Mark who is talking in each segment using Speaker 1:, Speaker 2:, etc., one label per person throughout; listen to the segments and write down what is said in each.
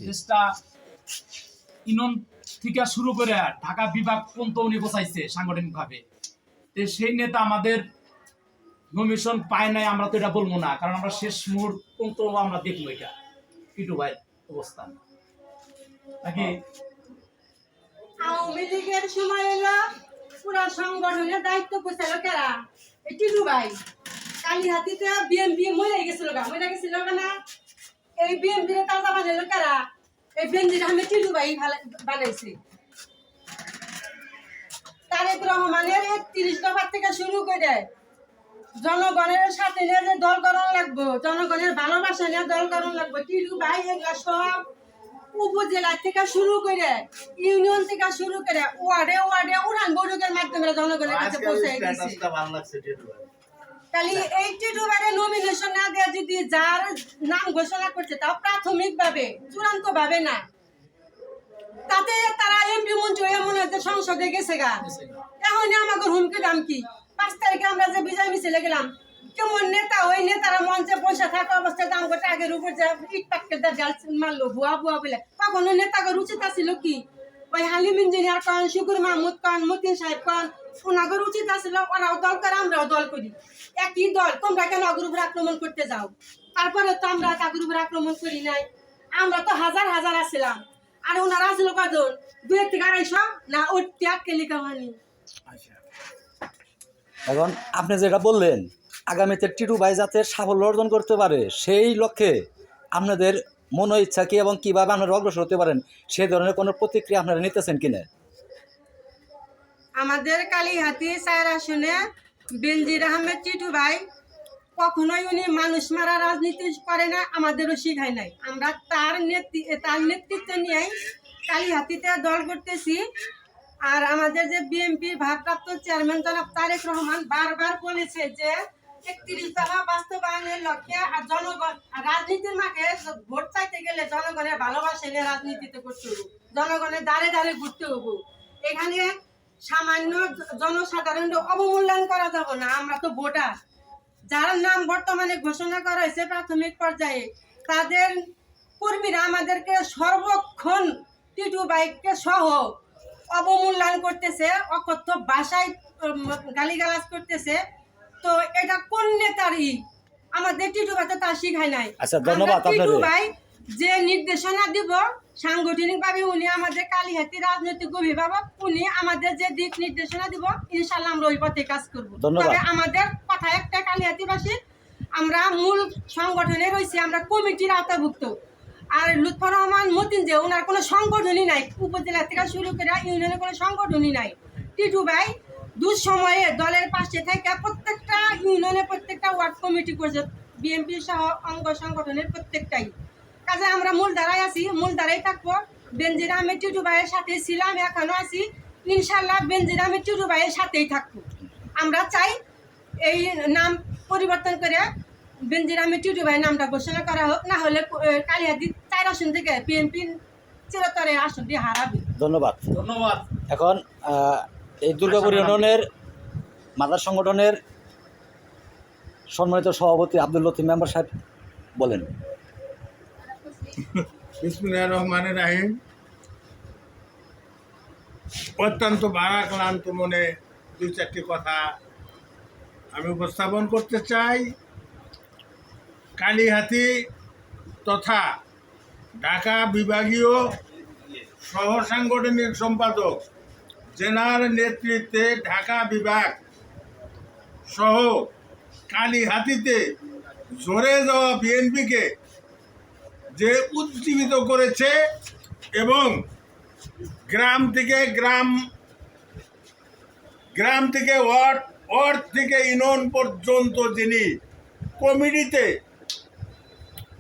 Speaker 1: দেশটা ইনন থেকে শুরু করে ঢাকা বিভাগ পর্যন্ত উনি বসাইছে সাংগঠনিকভাবে। সেই নেতা আমাদের নমিশন পায় নাই, আমরা তো এটা বলবো না, কারণ আমরা শেষ মুহূর্ত পর্যন্ত আমরা দেখবো এটা টিটু ভাই অবস্থান নাকি।
Speaker 2: আওয়ামী লীগের সময় এলো পুরা সংগঠনের দায়িত্ব পেছিল কারা? এই টিটু ভাই। কালীহাতিতে বিএমপি মরে গেছিল না? এই বিএমপি তাজা বানাইলো কারা? এই বেনজির আহমেদ টিটু ভাই বানাইছে। তারেক রহমানের 31 দফা থেকে শুরু করে জনগণের সাথে নিয়ে যে দল করণ লাগবো, জনগণের ভালোবাসা নিয়ে দল করণ লাগবো, টিটু ভাই এগুলা সব উপজেলা থেকে শুরু করে ইউনিয়ন থেকে শুরু করে ওয়ার্ডে ওয়ার্ডে উড়ান বৈঠকের মাধ্যমে জনগণের কাছে পৌঁছে দিয়েছে। তাহলে এই টিটু ভাইয়ের নমিনেশন না দেওয়া যদি যার নাম ঘোষণা করছে তাও প্রাথমিকভাবে, চূড়ান্তভাবে না, তাতে তারা এমপি মন্ত্রী হয়ে মনে হচ্ছে সংসদে গেছে গা। এখন আমাকে হুমকি দাম কি? 5 তারিখে আমরা যে বিজয় মিছিলে গেলাম, কেমন নেতা ওই নেতারা মঞ্চে পয়সা থাকা অবস্থায় দাম করতে আগের উপর যে ইট পাক্কে ডাল মারলো ভুয়া ভুয়া বলে, তখন ওই নেতাকে উচিত আছিল কি? ওই হালিম ইঞ্জিনিয়ার কন, শুকুর মাহমুদ কন, মতিন সাহেব কন, ওনাগর উচিত আছিল ওরাও দল করে আমরাও দল করি। একই দল, তোমরা কেন অগ্র উপর আক্রমণ করতে যাও? তারপরে তো আমরা তাগর উপর আক্রমণ করি নাই। আমরা তো হাজার হাজার আসছিলাম, আর ওনারা আসছিল কজন? 2 থেকে 250 না? ওর ত্যাগ কে লিখা হয়নি।
Speaker 3: এখন আপনি যেটা বললেন আগামীতে টিটু ভাই যাতে সাফল্য অর্জন করতে পারে সেই লক্ষ্যে আপনাদের মনো ইচ্ছা কি এবং কীভাবে আপনারা অগ্রসর হতে পারেন সেই ধরনের কোনো প্রতিক্রিয়া আপনারা নিতেছেন কিনা?
Speaker 2: আমাদের কালীহাতি 4 আসনে বেনজির আহমেদ টিটু ভাই কখনোই উনি মানুষ মারা রাজনীতি করে না, আমাদেরও শিখায় নাই। আমরা তার নেতৃত্ব নিয়েই কালীহাতিতে দল করতেছি। আর আমাদের যে বিএনপির ভারপ্রাপ্ত চেয়ারম্যান জনাব তারেক রহমান বারবার বলেছে যে 31 দফা বাস্তবায়নের লক্ষ্যে আর জনগণ রাজনীতির মাঠে ভোট চাইতে গেলে জনগণের ভালোবাসা নিয়ে রাজনীতিতে করতে হবে, জনগণের দ্বারে দ্বারে ঘুরতে হবে। এখানে সামান্য জনসাধারণের অবমূল্যায়ন করা যাবে না। আমরা তো ভোটার, যার নাম বর্তমানে ঘোষণা করা হয়েছে প্রাথমিক পর্যায়ে, তাদের কর্মীরা আমাদেরকে সর্বক্ষণ টিটু ভাইকে সহ অবমূল্যায়ন করতেছে, অকথ্য ভাষায় গালিগালাজ করতেছে। তো এটা কোন নেতারই? আমাদের টিটু ভাই তো তা শিখায় নাই।
Speaker 3: আচ্ছা, ধন্যবাদ আপনাদের।
Speaker 2: টিটু ভাই যে নির্দেশনা দিব সাংগঠনিকভাবে, উনি আমাদের কালীহাতি রাজনৈতিক অভিভাবক, উনি আমাদের যে দিক নির্দেশনা দিব ইনশাআল্লাহ আমরা ওই পথে কাজ করব। তবে আমাদের কথা একটা, কালীহাতিবাসী আমরা মূল সংগঠনে রয়েছি, আমরা কমিটির আওতাভুক্ত। আর লুৎফর রহমান মতিন যে ওনার কোনো সংগঠনই নাই, উপজেলা থেকে শুরু করে ইউনিয়নের কোনো সংগঠনই নাই। টিটু ভাই দুঃসময়ে দলের পাশে থেকে প্রত্যেকটা ইউনিয়নে প্রত্যেকটা ওয়ার্ড কমিটি করছে, বিএনপি সহ অঙ্গ সংগঠনের প্রত্যেকটাই কাজে আমরা মূল ধারায় আছি, মূল ধারায় থাকবো। বেনজির আহমেদ টিটু ভাইয়ের সাথে ছিলাম, এখনো আছি, ইনশাল্লাহ বেনজির আহমেদ টিটু ভাইয়ের সাথেই থাকবো। আমরা চাই এই নাম পরিবর্তন করে বেনজির আহমেদ টিটু ভাইয়ের নামটা ঘোষণা করা হোক, না হলে কালীহাতি 4 আসন থেকে বিএনপি চিরতরে আসনটি হারাবে।
Speaker 3: ধন্যবাদ।
Speaker 1: ধন্যবাদ।
Speaker 3: এখন এই দুর্গাপুর ইউনিয়নের মাদার সংগঠনের সম্মানিত সভাপতি আব্দুল লতিফ মেম্বার সাহেব বলেন।
Speaker 4: বিসমিল্লাহির রহমানির রহিম। অত্যন্ত ভারাক্রান্ত মনে 2-4টি কথা আমি উপস্থাপন করতে চাই। কালীহাতি তথা ঢাকা বিভাগীয় সহ সাংগঠনিক সম্পাদক জেনার নেতৃত্বে ঢাকা বিভাগ সহ কালীহাতিতে ঝরে যাওয়া বিএনপিকে যে উজ্জীবিত করেছে এবং গ্রাম থেকে ওয়ার্ড থেকে ইউনিয়ন পর্যন্ত যিনি কমিটিতে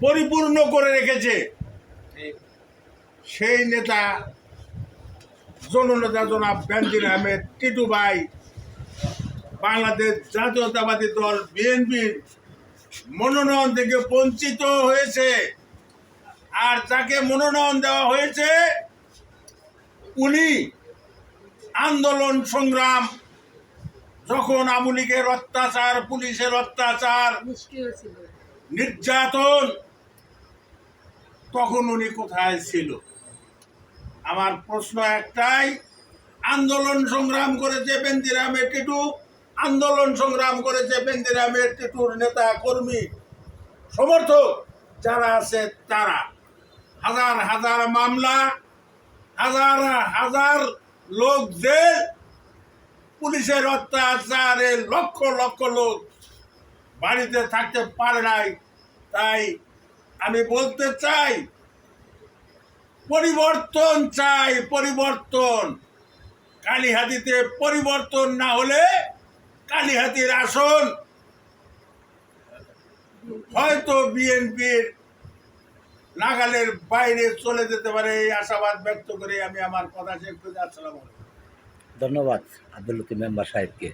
Speaker 4: পরিপূর্ণ করে রেখেছে, সেই নেতা জননেতা জনাব বেনজির আহমেদ টিটু ভাই বাংলাদেশ জাতীয়তাবাদী দল বিএনপির মনোনয়ন থেকে বঞ্চিত হয়েছে। আর যাকে মনোনয়ন দেওয়া হয়েছে উনি আন্দোলন সংগ্রাম, যখন আওয়ামী লীগের অত্যাচার, পুলিশের অত্যাচার, নির্যাতন, তখন উনি কোথায় ছিল? আমার প্রশ্ন একটাই, আন্দোলন সংগ্রাম করেছে বেনজির আহমেদ টিটু, আন্দোলন সংগ্রাম করেছে বেনজির আহমেদ টিটুর নেতা কর্মী সমর্থক যারা আছে তারা। হাজার হাজার মামলা, হাজার হাজার লোক জেল, পুলিশের অত্যাচারে লক্ষ লক্ষ লোক বাড়িতে থাকতে পারে নাই। তাই আমি বলতে চাই, পরিবর্তন চাই, পরিবর্তন। কালীহাতিতে পরিবর্তন না হলে কালীহাতির আসন হয়তো বিএনপির নাগালের বাইরে চলে যেতে পারে, এই আশাবাদ ব্যক্ত করে আমি আমার কথা শেষ করছি। আসসালামু আলাইকুম।
Speaker 3: ধন্যবাদ আব্দুল লতিফ মেম্বার সাহেবকে।